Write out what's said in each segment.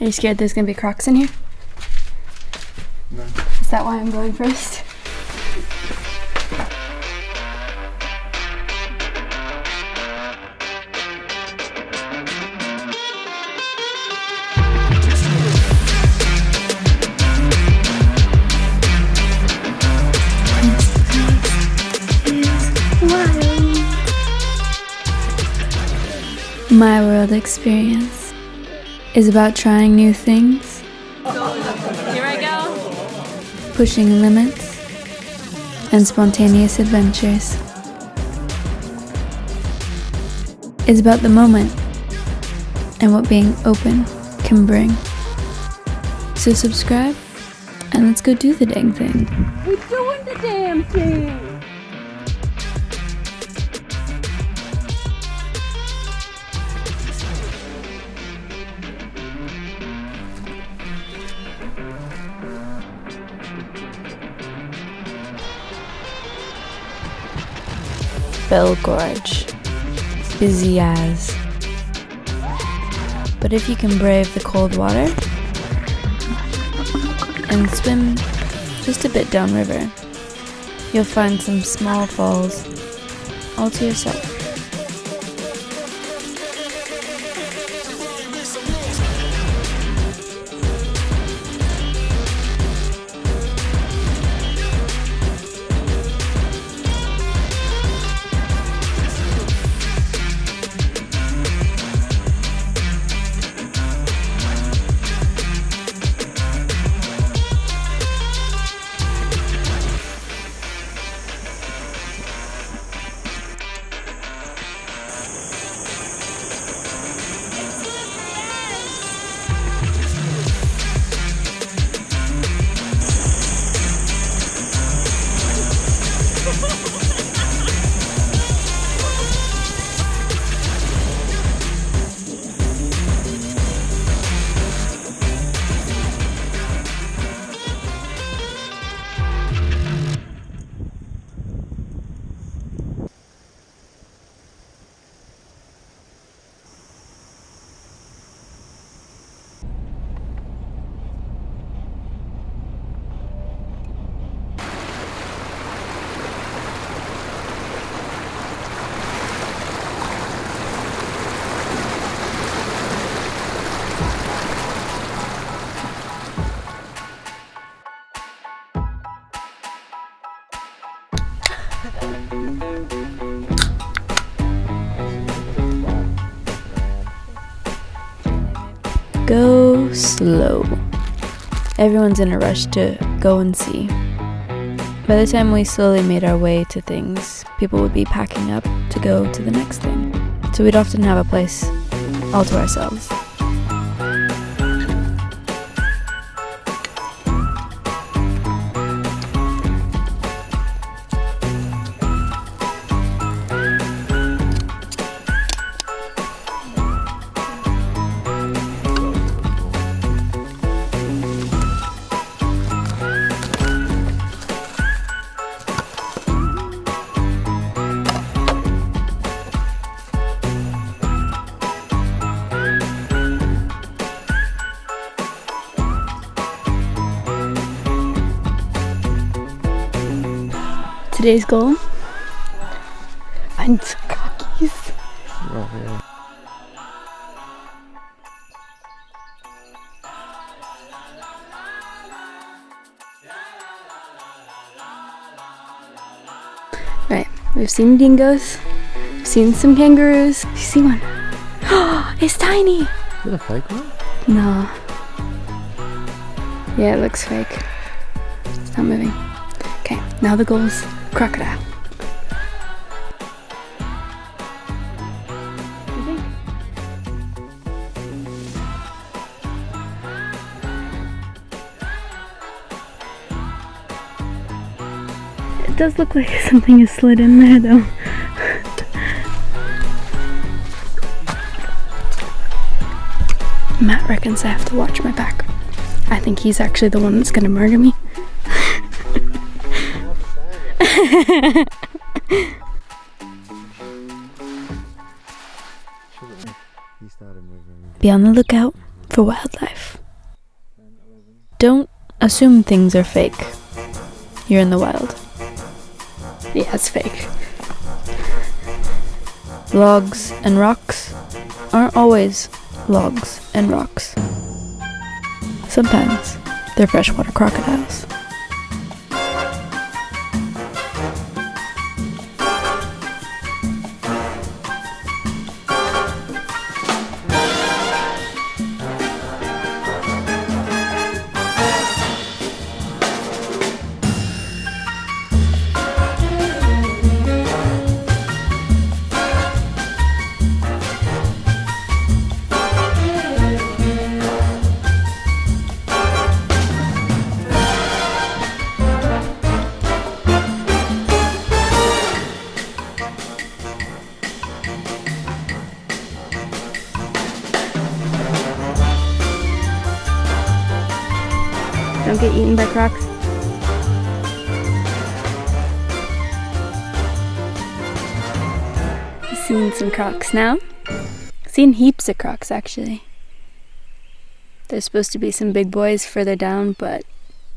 Are you scared there's gonna be crocs in here? No. Is that why I'm going first? My world experience is about trying new things, Here I go. pushing limits, and spontaneous adventures. It's about the moment and what being open can bring. So subscribe and let's go do the dang thing. We're doing the damn thing. Bell Gorge, busy as. But if you can brave the cold water and swim just a bit downriver, you'll find some small falls all to yourself. Go slow. Everyone's in a rush to go and see. By the time we slowly made our way to things, people would be packing up to go to the next thing. So we'd often have a place all to ourselves. Today's goal? Find some cockies. Oh, yeah. Right, we've seen dingoes, we've seen some kangaroos. You see one? Oh, it's tiny! Is it a fake one? No. Yeah, it looks fake. It's not moving. Okay, now the goal is crocodile. It does look like something has slid in there though. Matt reckons I have to watch my back. I think he's actually the one that's gonna murder me. Be on the lookout for wildlife. Don't assume things are fake. You're in the wild. Yeah, it's fake. Logs and rocks aren't always logs and rocks. Sometimes they're freshwater crocodiles. Don't get eaten by crocs. Seen some crocs now. Seen heaps of crocs actually. There's supposed to be some big boys further down, but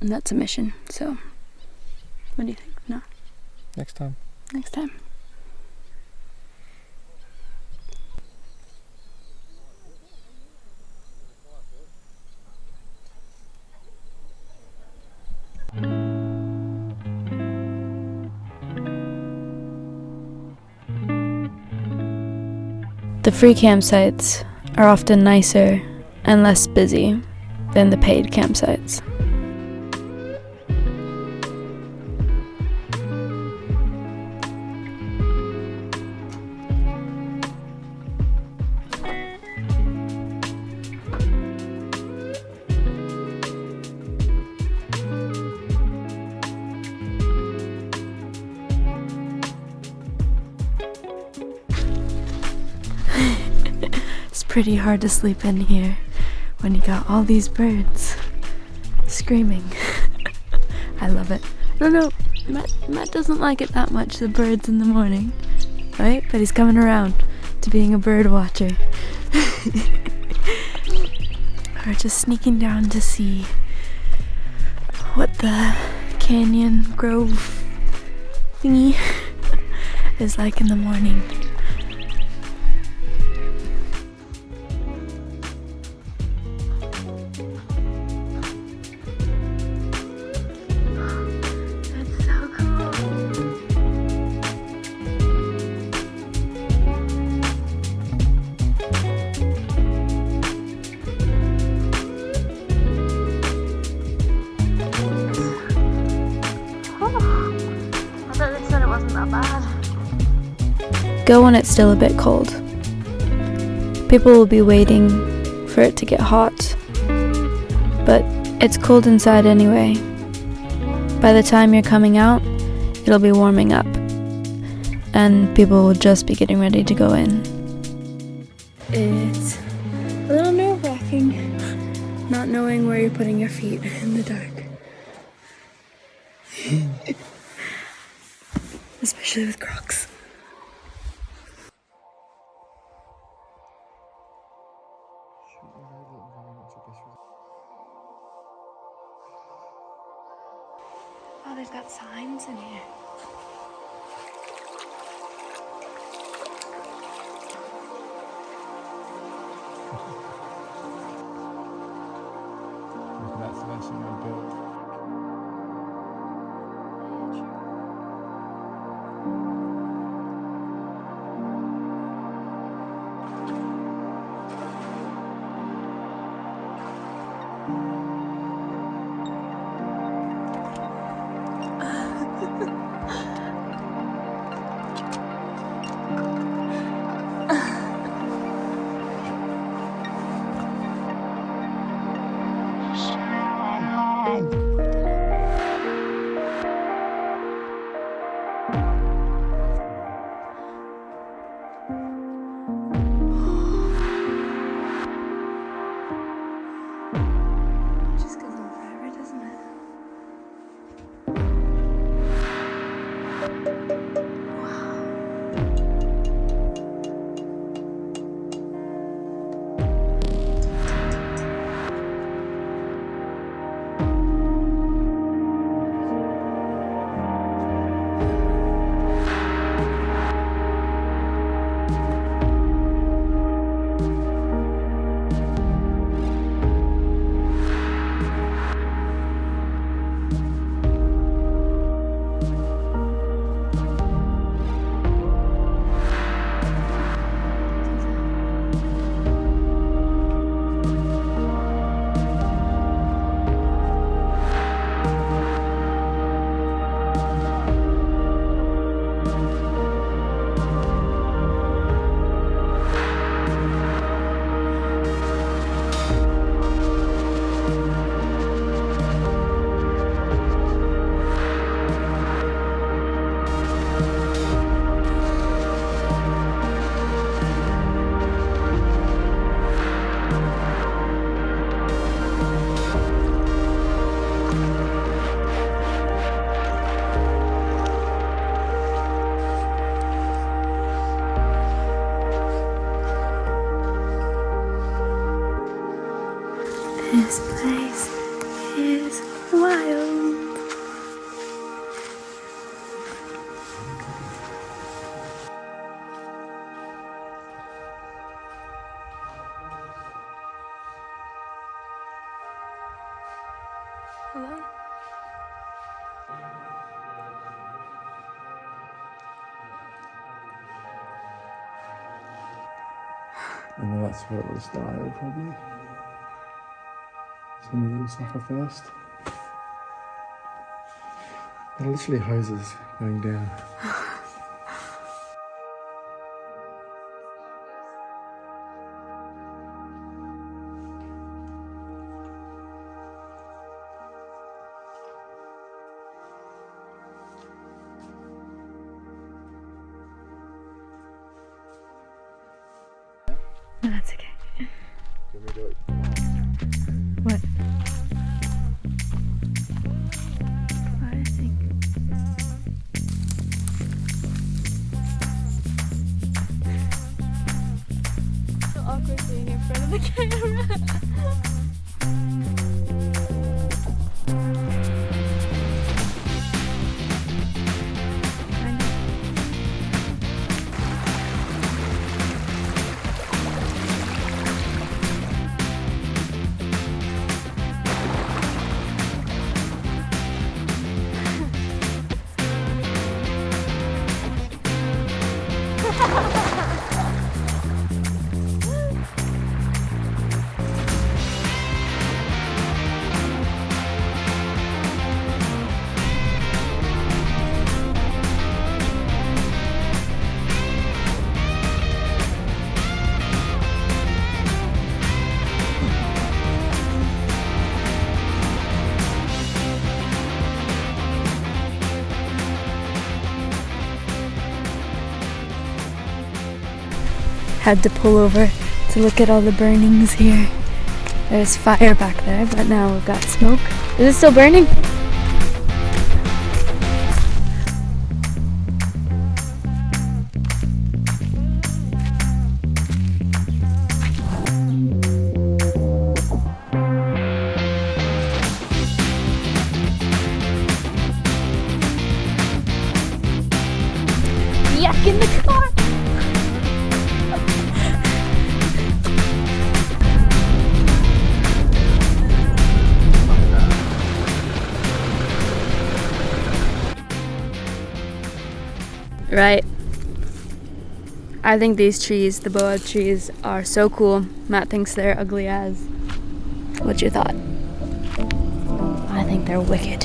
that's a mission. So, what do you think? No. Next time. Next time. The free campsites are often nicer and less busy than the paid campsites. It's pretty hard to sleep in here when you got all these birds screaming. I love it. I don't know, Matt doesn't like it that much, the birds in the morning, right? But he's coming around to being a bird watcher. We're just sneaking down to see what the canyon grove thingy is like in the morning. Go when it's still a bit cold. People will be waiting for it to get hot, but it's cold inside anyway. By the time you're coming out, it'll be warming up, and people will just be getting ready to go in. It's a little nerve-wracking not knowing where you're putting your feet in the dark. Especially with Crocs. Oh, they've got signs in here. That's the lesson we built. This place is wild. Hello? And then that's where it will start, probably. Some of the soccer first. There are literally houses going down. No, that's okay. Let me do it. What? I think. So awkward being in front of the camera. Had to pull over to look at all the burnings here. There's fire back there, but now we've got smoke. Is it still burning? Yuck in the car! Right. I think these trees, the boa trees, are so cool. Matt thinks they're ugly as. What's your thought? I think they're wicked.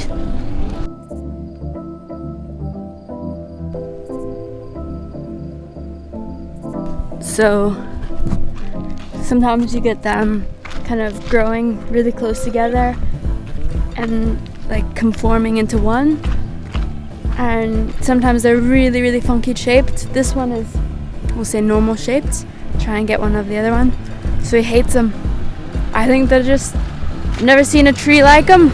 So sometimes you get them kind of growing really close together and like conforming into one. And sometimes they're really, really funky shaped. This one is, we'll say, normal shaped. Try and get one of the other one. So he hates them. I think they're just, I've never seen a tree like them.